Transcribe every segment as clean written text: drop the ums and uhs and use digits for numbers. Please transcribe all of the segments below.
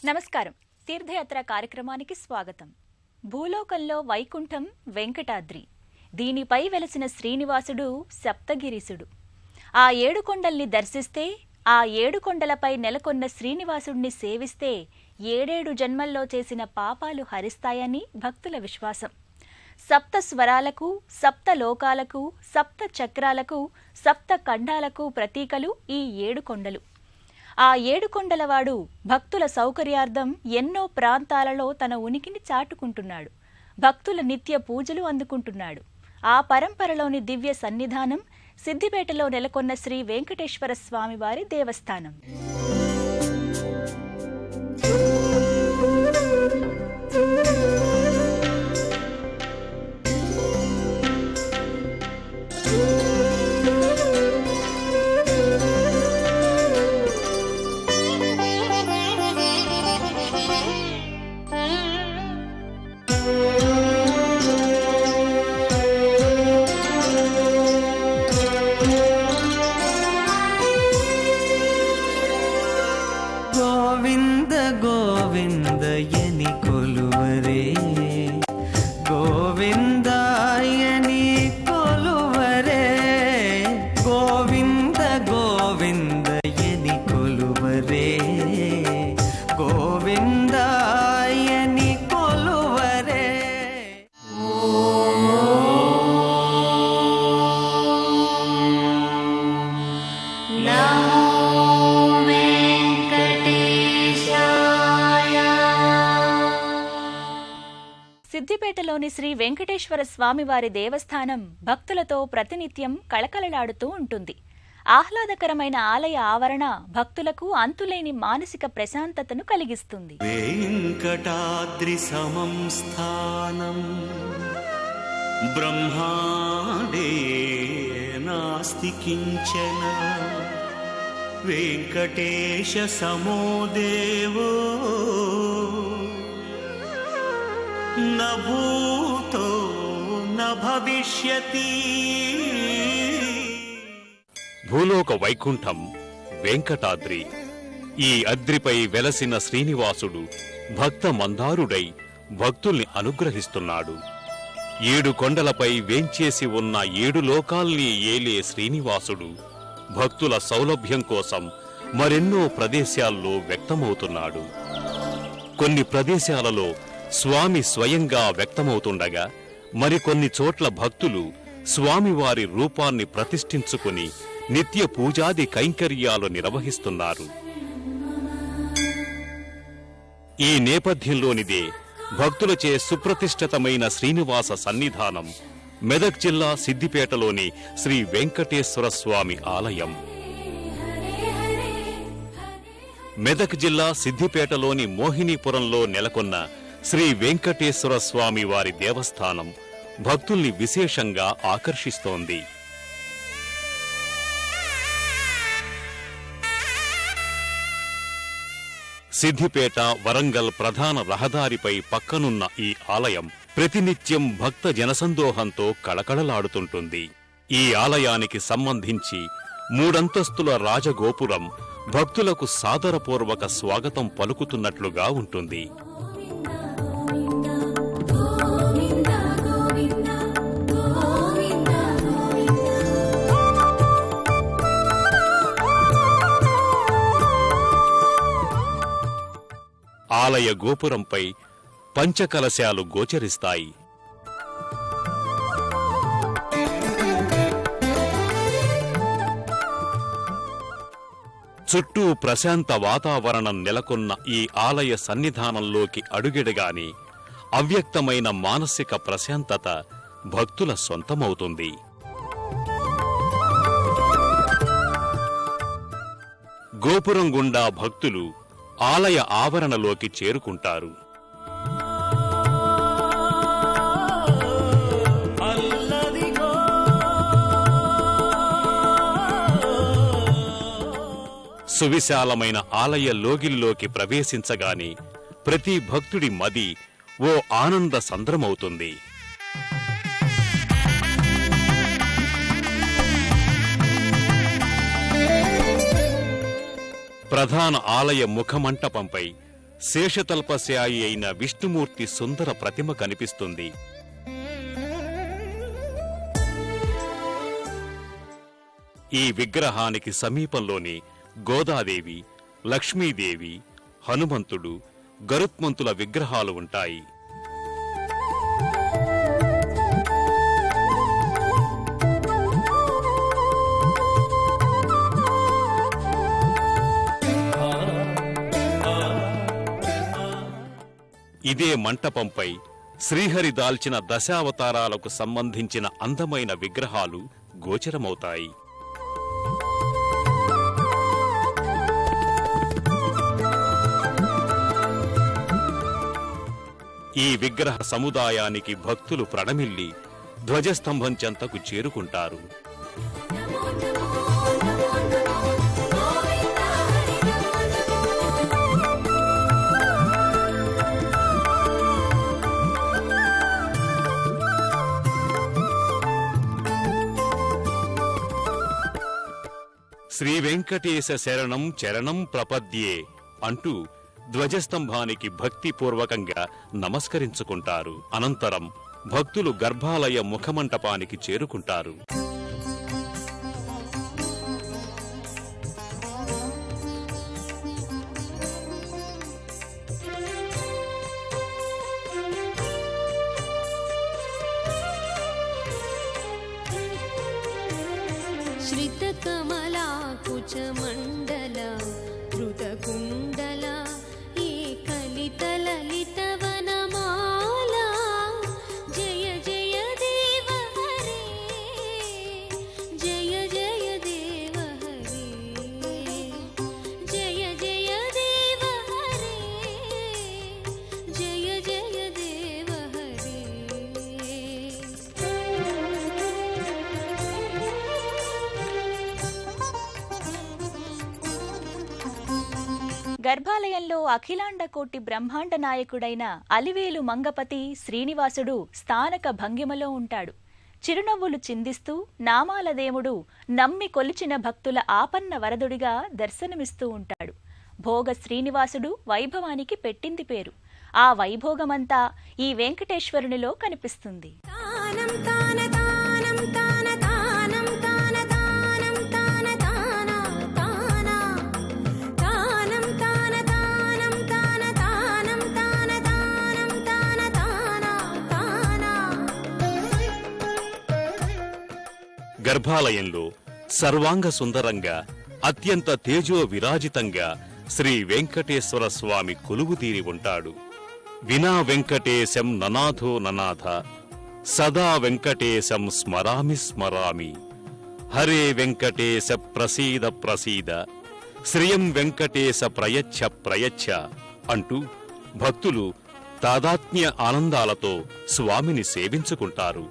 నమస్కారం. తీర్థయాత్ర కార్యక్రమానికి స్వాగతం. భూలోకంలో వైకుంఠం వెంకటాద్రి, దీనిపై వెలసిన శ్రీనివాసుడు సప్తగిరీసుడు. ఆ ఏడు కొండల్ని దర్శిస్తే, ఆ ఏడు కొండలపై నెలకొన్న శ్రీనివాసుడిని సేవిస్తే ఏడేడు జన్మల్లో చేసిన పాపాలు హరిస్తాయని భక్తుల విశ్వాసం. సప్త స్వరాలకు, సప్త లోకాలకు, సప్త చక్రాలకు, సప్త ఖండాలకు ప్రతీకలు ఈ ఏడు కొండలు. ఆ ఏడు కొండలవాడు భక్తుల సౌకర్యార్థం ఎన్నో ప్రాంతాలలో తన ఉనికిని చాటుకుంటున్నాడు. భక్తుల నిత్య పూజలు అందుకుంటున్నాడు. ఆ పరంపరలోని దివ్య సన్నిధానం సిద్దిపేటలో నెలకొన్న శ్రీ వెంకటేశ్వర స్వామివారి దేవస్థానం. సిద్దిపేటలోని శ్రీ వెంకటేశ్వర స్వామివారి దేవస్థానం భక్తులతో ప్రతినిత్యం కళకళలాడుతూ ఉంటుంది. ఆహ్లాదకరమైన ఆలయ ఆవరణ భక్తులకు అంతులేని మానసిక ప్రశాంతతను కలిగిస్తుంది. వెంకటాద్రి సమం స్థానం బ్రహ్మాండే నాస్తి కించన వెంకటేశ సమో దేవో న భూతో న భవిష్యతి. భూలోక వైకుంఠం వెంకటాద్రి. ఈ అద్రిపై వెలసిన శ్రీనివాసుడు భక్త మందారుడై భక్తుల్ని అనుగ్రహిస్తున్నాడు. ఏడు కొండలపై వేంచేసి ఉన్న ఏడు లోకాల్ని ఏలే శ్రీనివాసుడు భక్తుల సౌలభ్యం కోసం మరెన్నో ప్రదేశాల్లో వ్యక్తమవుతున్నాడు. కొన్ని ప్రదేశాలలో స్వామి స్వయంగా వ్యక్తమవుతుండగా, మరికొన్ని చోట్ల భక్తులు స్వామివారి రూపాన్ని ప్రతిష్ఠించుకుని నిత్య పూజాది కైంకర్యాలు నిర్వహిస్తున్నారు. ఈ నేపథ్యంలోనిదే భక్తులచే సుప్రతిష్ఠితమైన శ్రీనివాస సన్నిధానం మెదక్ జిల్లా సిద్దిపేటలోని శ్రీ వెంకటేశ్వర స్వామి ఆలయం. మెదక్ జిల్లా సిద్దిపేటలోని మోహినీపురంలో నెలకొన్న శ్రీ వెంకటేశ్వర స్వామి వారి దేవస్థానం భక్తుల్ని విశేషంగా ఆకర్షిస్తోంది. సిద్దిపేట వరంగల్ ప్రధాన రహదారిపై పక్కనున్న ఈ ఆలయం ప్రతినిత్యం భక్త జనసందోహంతో కళకళలాడుతుంటుంది. ఈ ఆలయానికి సంబంధించి 3 అంతస్తుల రాజగోపురం భక్తులకు సాదరపూర్వక స్వాగతం పలుకుతున్నట్లుగా ఉంటుంది. ఆలయ గోపురంపై పంచకలశాలు గోచరిస్తాయి. చుట్టూ ప్రశాంత వాతావరణం నెలకొన్న ఈ ఆలయ సన్నిధానంలోకి అడుగిడగానే అవ్యక్తమైన మానసిక ప్రశాంతత భక్తుల సొంతమవుతుంది. గోపురం గుండా భక్తులు ఆలయ ఆవరణలోకి చేరుకుంటారు. సువిశాలమైన ఆలయ లోగిల్లోకి ప్రవేశించగానే ప్రతి భక్తుడి మది ఓ ఆనంద సంద్రమవుతుంది. ప్రధాన ఆలయ ముఖమంటపంపై శేషతల్పశాయి అయిన విష్ణుమూర్తి సుందర ప్రతిమ కనిపిస్తుంది. ఈ విగ్రహానికి సమీపంలోని గోదాదేవి, లక్ష్మీదేవి, హనుమంతుడు, గరుత్మంతుల విగ్రహాలు ఉంటాయి. ఇదే మంటపంపై శ్రీహరి దాల్చిన దశావతారాలకు సంబంధించిన అందమైన విగ్రహాలు గోచరమవుతాయి. ఈ విగ్రహ సముదాయానికి భక్తులు ప్రణమిల్లి ధ్వజస్తంభం చెంతకు చేరుకుంటారు. శ్రీ వెంకటేశ శరణం చరణం ప్రపద్యే అంటూ ధ్వజస్తంభానికి భక్తిపూర్వకంగా నమస్కరించుకుంటారు. అనంతరం భక్తులు గర్భాలయ ముఖమంటపానికి చేరుకుంటారు. श्रितकमलाकुचमण्डल धृतकुण्डल एकलितललितवनमाला जय जय देव हरे जय जय देव हरे जय जय देव हरे जय जय देव हरे గర్భాలయంలో అఖిలాండ కోటి బ్రహ్మాండ నాయకుడైన అలివేలు మంగపతి శ్రీనివాసుడు స్థానక భంగిమలో ఉంటాడు. చిరునవ్వులు చిందిస్తూ నామాలదేవుడు నమ్మి కొలిచిన భక్తుల ఆపన్న వరదుడిగా దర్శనమిస్తూ ఉంటాడు. భోగ శ్రీనివాసుడు వైభవానికి పెట్టింది పేరు. ఆ వైభోగమంతా ఈ వెంకటేశ్వరునిలో కనిపిస్తుంది. గర్భాలయంలో సర్వాంగ సుందరంగా అత్యంత తేజో విరాజితంగా శ్రీ వెంకటేశ్వర స్వామి కొలువుదీరి ఉంటాడు. వినా వెంకటేశం ననాథో ననాథ సదా వెంకటేశం స్మరామి స్మరామి హరే వెంకటేశ ప్రసీద ప్రసీద శ్రియం వెంకటేశ ప్రయచ్ఛ ప్రయచ్ఛ అంటూ భక్తులు తాదాత్మ్య ఆనందాలతో స్వామిని సేవించుకుంటారు.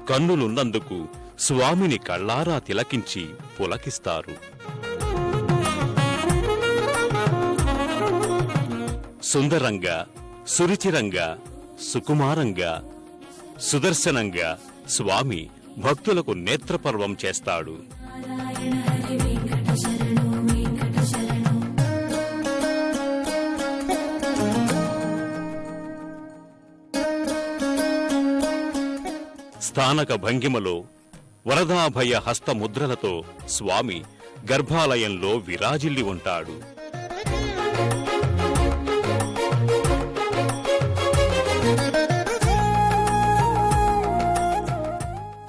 కన్నులున్నందుకు స్వామిని కళ్ళారా తిలకించి పులకిస్తారు. సుందరంగా, సురుచిరంగా, సుకుమారంగా, సుదర్శనంగా స్వామి భక్తులకు నేత్రపర్వం చేస్తాడు. స్థానక భంగిమలో వరదాభయ హస్తముద్రలతో స్వామి గర్భాలయంలో విరాజిల్లి ఉంటాడు.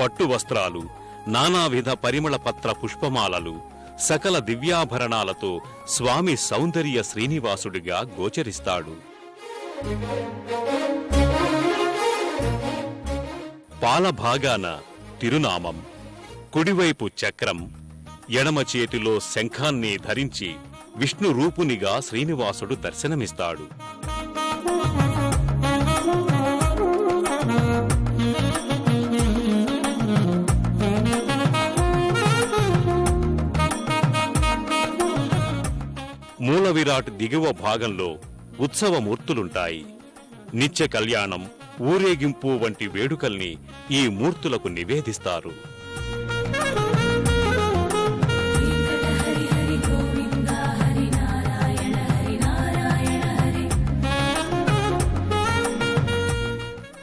పట్టు వస్త్రాలు, నానావిధ పరిమళ పత్ర పుష్పమాలలు, సకల దివ్యాభరణాలతో స్వామి సౌందర్య శ్రీనివాసుడిగా గోచరిస్తాడు. పాలభాగాన తిరునామం, కుడివైపు చక్రం, ఎడమ చేతిలో శంఖాన్ని ధరించి విష్ణు రూపునిగా శ్రీనివాసుడు దర్శనమిస్తాడు. మూల విరాట్ దిగువ భాగంలో ఉత్సవమూర్తులుంటాయి. నిత్య కళ్యాణం, ఊరేగింపు వంటి వేడుకల్ని ఈ మూర్తులకు నివేదిస్తారు. వెంకట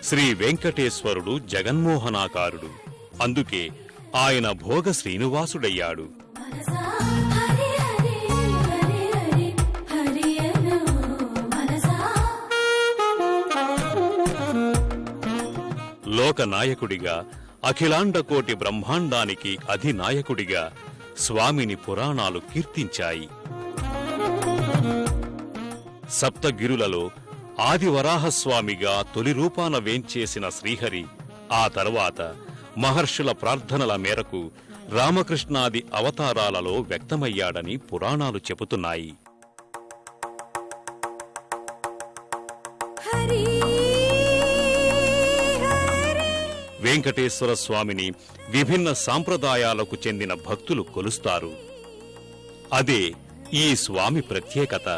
శ్రీ వెంకటేశ్వరుడు జగన్మోహనాకారుడు. అందుకే ఆయన భోగ శ్రీనివాసుడయ్యాడు. మనసా హరి హరి హరి హరి హరియను మనసా లోకనాయకుడిగా, అఖిలాండకోటి బ్రహ్మాండానికి అధినాయకుడిగా స్వామిని పురాణాలు కీర్తించాయి. సప్తగిరులలో ఆదివరాహస్వామిగా తొలి రూపాన వేంచేసిన శ్రీహరి ఆ తర్వాత మహర్షుల ప్రార్థనల మేరకు రామకృష్ణాది అవతారాలలో వ్యక్తమయ్యాడని పురాణాలు చెబుతున్నాయి. హరి వెంకటేశ్వర స్వామిని విభిన్న సాంప్రదాయాలకు చెందిన భక్తులు కొలుస్తారు. అదే ఈ స్వామి ప్రత్యేకత.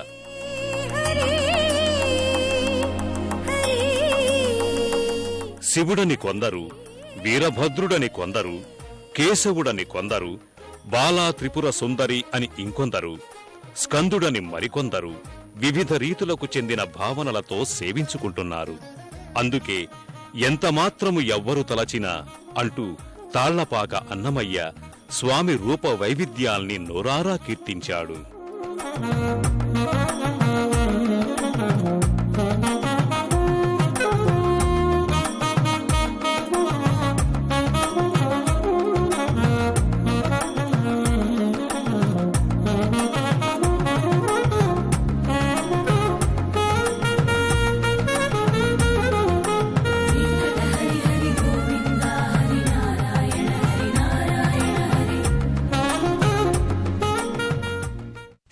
శివుడని కొందరు, వీరభద్రుడని కొందరు, కేశవుడని కొందరు, బాలా త్రిపుర సుందరి అని ఇంకొందరు, స్కందుడని మరికొందరు వివిధ రీతులకు చెందిన భావనలతో సేవించుకుంటున్నారు. అందుకే ఎంతమాత్రము ఎవ్వరు తలచినా అంటూ తాళ్లపాక అన్నమయ్య స్వామి రూప వైవిధ్యాల్ని నోరారా కీర్తించాడు.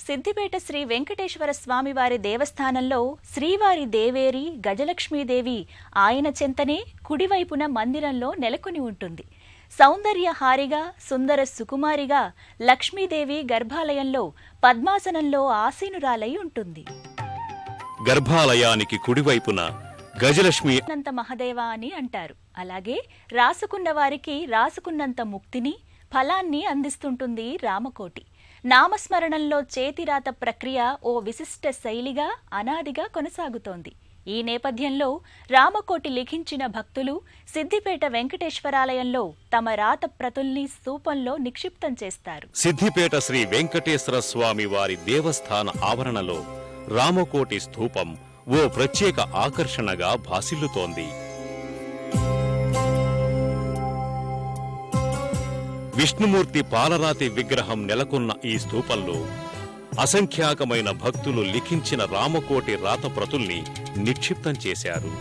సిద్దిపేట శ్రీ వెంకటేశ్వర స్వామివారి దేవస్థానంలో శ్రీవారి దేవేరి గజలక్ష్మీదేవి ఆయన చెంతనే కుడివైపున మందిరంలో నెలకొని ఉంటుంది. సౌందర్యహారిగా, సుందర సుకుమారిగా లక్ష్మీదేవి గర్భాలయంలో పద్మాసనంలో ఆసీనురాలై ఉంటుంది. గర్భాలయానికి కుడివైపున గజలక్ష్మి అనంత మహదేవ అని అంటారు. అలాగే రాసుకున్న వారికి రాసుకున్నంత ముక్తిని, ఫలాన్ని అందిస్తుంటుంది రామకోటి. నామస్మరణంలో చేతిరాత ప్రక్రియ ఓ విశిష్ట శైలిగా అనాదిగా కొనసాగుతోంది. ఈ నేపథ్యంలో రామకోటి లిఖించిన భక్తులు సిద్దిపేట వెంకటేశ్వరాలయంలో తమ రాత ప్రతుల్ని స్తూపంలో నిక్షిప్తం చేస్తారు. సిద్దిపేట శ్రీ వెంకటేశ్వర స్వామి వారి దేవస్థాన ఆవరణలో రామకోటి స్తూపం ఓ ప్రత్యేక ఆకర్షణగా భాసిల్లుతోంది. విష్ణుమూర్తి పాలరాతి విగ్రహం నెలకొన్న ఈ స్తూపంలో అసంఖ్యాకమైన భక్తులు లిఖించిన రామకోటి రాతప్రతుల్ని నిక్షిప్తం చేశారు.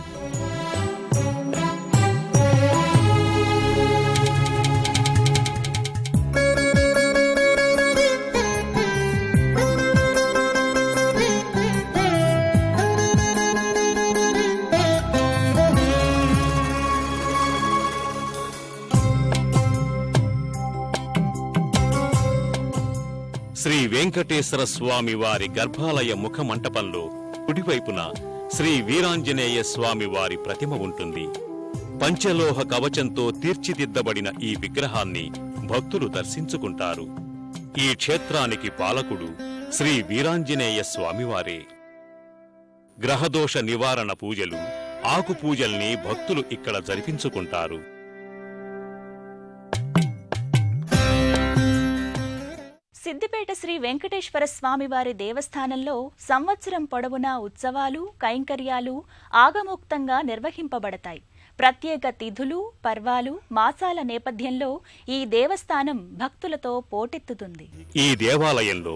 శ్రీ వెంకటేశ్వర స్వామి వారి గర్భాలయ ముఖ మంటపంలో కుడివైపున శ్రీ వీరాంజనేయ స్వామి వారి ప్రతిమ ఉంటుంది. పంచలోహ కవచంతో తీర్చిదిద్దబడిన ఈ విగ్రహాన్ని భక్తులు దర్శించుకుంటారు. ఈ క్షేత్రానికి పాలకుడు శ్రీ వీరాంజనేయ స్వామివారే. గ్రహదోష నివారణ పూజలు, ఆకు పూజల్ని భక్తులు ఇక్కడ జరిపించుకుంటారు. సిద్దిపేట శ్రీ వెంకటేశ్వర స్వామివారి దేవస్థానంలో సంవత్సరం పొడవునా ఉత్సవాలు, కైంకర్యాలు ఆగమోక్తంగా నిర్వహింపబడతాయి. ప్రత్యేక తిథులు, పర్వాలు, మాసాల నేపథ్యంలో ఈ దేవస్థానం భక్తులతో పోటెత్తుతుంది. ఈ దేవాలయంలో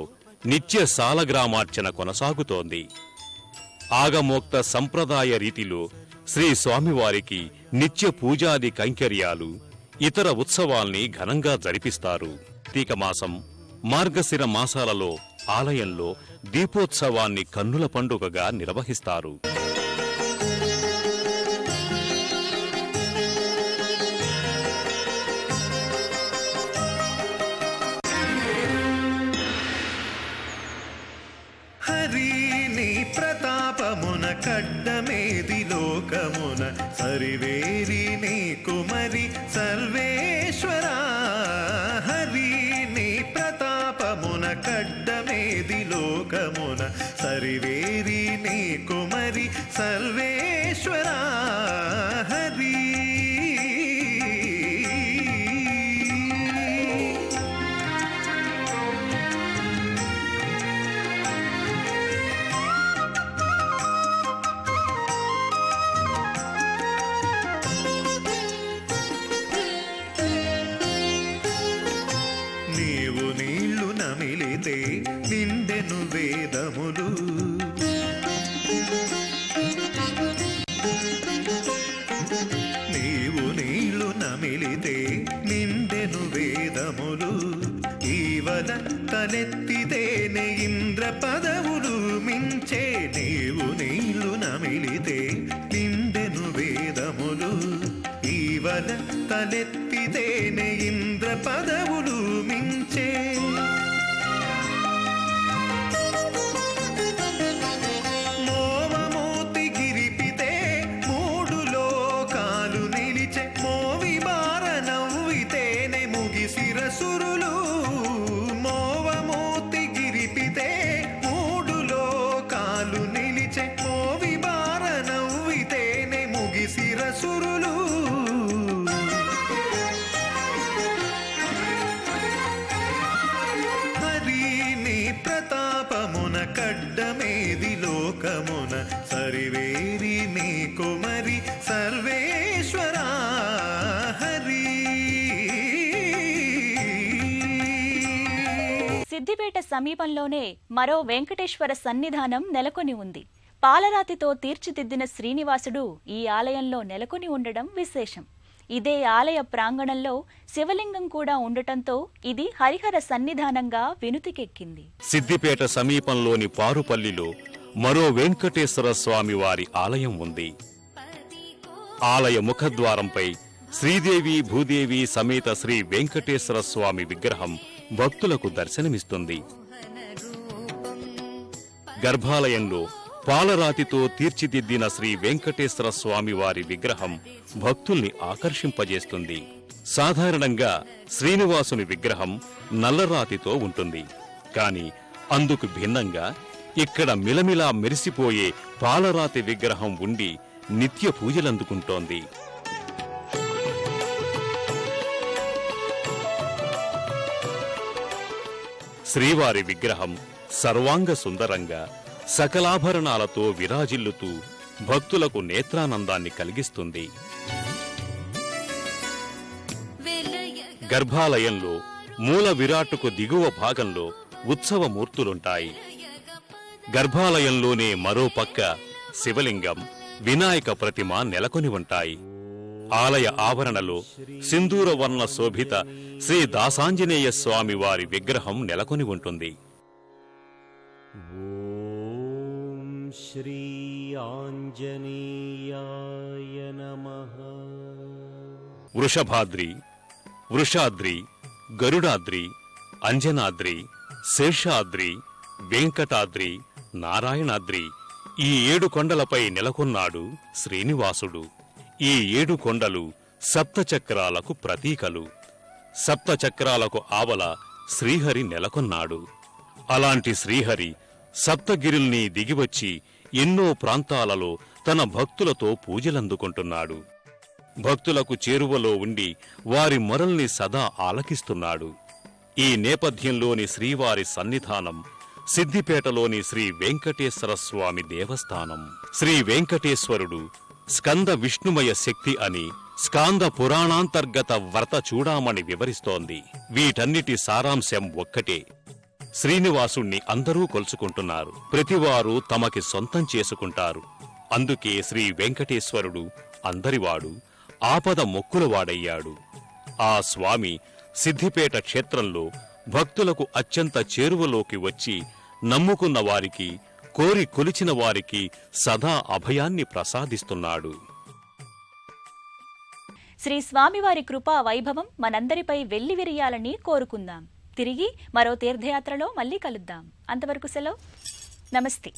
నిత్య సాలగ్రామార్చన కొనసాగుతోంది. ఆగమోక్త సంప్రదాయ రీతిలో శ్రీ స్వామివారికి నిత్య పూజాది కైంకర్యాలు, ఇతర ఉత్సవాల్ని ఘనంగా జరిపిస్తారు. కార్తీక మాసం, మార్గశిర మాసాలలో ఆలయంలో దీపోత్సవాన్ని కన్నుల పండుగగా నిర్వహిస్తారు. హరిని ప్రతాపమున కడ్డమేది లోకమున సరివేరి నీ కుమరి సర్వేశ్వరా. హరిని ప్రతాపమున కడ్డమేది లోకమున సరివేరి నీ కుమరి సర్వేశ్వరా. నిండెను వేదములు ఈవల తలెత్తితేనే ఇంద్ర పదవులు మించే నీవు నీళ్లు నమిలితే నిండెను వేదములు ఈవల తలెత్తితేనే ఇంద్ర పదవులు మించే మోవమూతి గిరిపితే మూడు లోకాలు నిలిచే మోవి బార నవ్వితేనే ముగిసిరసురులు మోవమూతి గిరిపితే మూడు లోకాలు నిలిచే మోవి బార నవ్వితేనే ముగిసిరసురులు ప్రతాపమున కడ్డమేది లోకమున సరివేరి నీ కుమరి సర్వేశ్వరా హరి. సిద్దిపేట సమీపంలోనే మరో వెంకటేశ్వర సన్నిధానం నెలకొని ఉంది. పాలరాతితో తీర్చిదిద్దిన శ్రీనివాసుడు ఈ ఆలయంలో నెలకొని ఉండడం విశేషం. ఇదే ఆలయ ప్రాంగణంలో శివలింగం కూడా ఉండటంతో ఇది హరిహర సన్నిధానంగా వినుతికెక్కింది. సిద్దిపేట సమీపంలోని పారుపల్లిలో మరో వెంకటేశ్వర స్వామి వారి ఆలయం ఉంది. ఆలయ ముఖద్వారంపై శ్రీదేవి భూదేవి సమేత శ్రీ వెంకటేశ్వర స్వామి విగ్రహం భక్తులకు దర్శనమిస్తుంది. గర్భాలయంలో పాలరాతితో తీర్చిదిద్దిన శ్రీ వెంకటేశ్వర స్వామి వారి విగ్రహం భక్తుల్ని ఆకర్షింపజేస్తుంది. సాధారణంగా శ్రీనివాసుని విగ్రహం నల్లరాతితో ఉంటుంది. కాని అందుకు భిన్నంగా ఇక్కడ మిలమిలా మెరిసిపోయే పాలరాతి విగ్రహం ఉండి నిత్య పూజలందుకుంటోంది. శ్రీవారి విగ్రహం సర్వాంగ సుందరంగా సకలాభరణాలతో విరాజిల్లుతూ భక్తులకు నేత్రానందాన్ని కలిగిస్తుంది. గర్భాలయంలో మూల విరాట్టుకు దిగువ భాగంలో ఉత్సవమూర్తులుంటాయి. గర్భాలయంలోనే మరో పక్క శివలింగం, వినాయక ప్రతిమ నెలకొని ఉంటాయి. ఆలయ ఆవరణలో సింధూర వర్ణ శోభిత శ్రీ దాసాంజనేయ స్వామి వారి విగ్రహం నెలకొని ఉంటుంది. శ్రీ ఆంజనేయాయ నమః. వృషభాద్రి, వృషాద్రి, గరుడాద్రి, అంజనాద్రి, శేషాద్రి, వెంకటాద్రి, నారాయణాద్రి ఈ 7 కొండలపై నెలకొన్నాడు శ్రీనివాసుడు. ఈ 7 కొండలు సప్తచక్రాలకు ప్రతీకలు. సప్తచక్రాలకు ఆవల శ్రీహరి నెలకొన్నాడు. అలాంటి శ్రీహరి సప్తగిరుల్ని దిగివచ్చి ఎన్నో ప్రాంతాలలో తన భక్తులతో పూజలందుకుంటున్నాడు. భక్తులకు చేరువలో ఉండి వారి మొరల్ని సదా ఆలకిస్తున్నాడు. ఈ నేపథ్యంలోని శ్రీవారి సన్నిధానం సిద్దిపేటలోని శ్రీ వెంకటేశ్వర స్వామి దేవస్థానం. శ్రీ వెంకటేశ్వరుడు స్కంద విష్ణుమయ శక్తి అని స్కాంద పురాణాంతర్గత వ్రత చూడామణి వివరిస్తోంది. వీటన్నిటి సారాంశం ఒక్కటే. శ్రీనివాసుణ్ణి అందరూ కొలుచుకుంటున్నారు. ప్రతివారు తమకి సొంతం చేసుకుంటారు. అందుకే శ్రీ వెంకటేశ్వరుడు అందరివాడు, ఆపద మొక్కులవాడయ్యాడు. ఆ స్వామి సిద్దిపేట క్షేత్రంలో భక్తులకు అత్యంత చేరువలోకి వచ్చి నమ్ముకున్న వారికి, కోరి కొలిచిన వారికి సదా అభయాన్ని ప్రసాదిస్తున్నాడు. శ్రీ స్వామివారి కృపా వైభవం మనందరిపై వెల్లివిరియాలని కోరుకుందాం. తిరిగి మరో తీర్థయాత్రలో మళ్ళీ కలుద్దాం. అంతవరకు సెలవు. నమస్తే.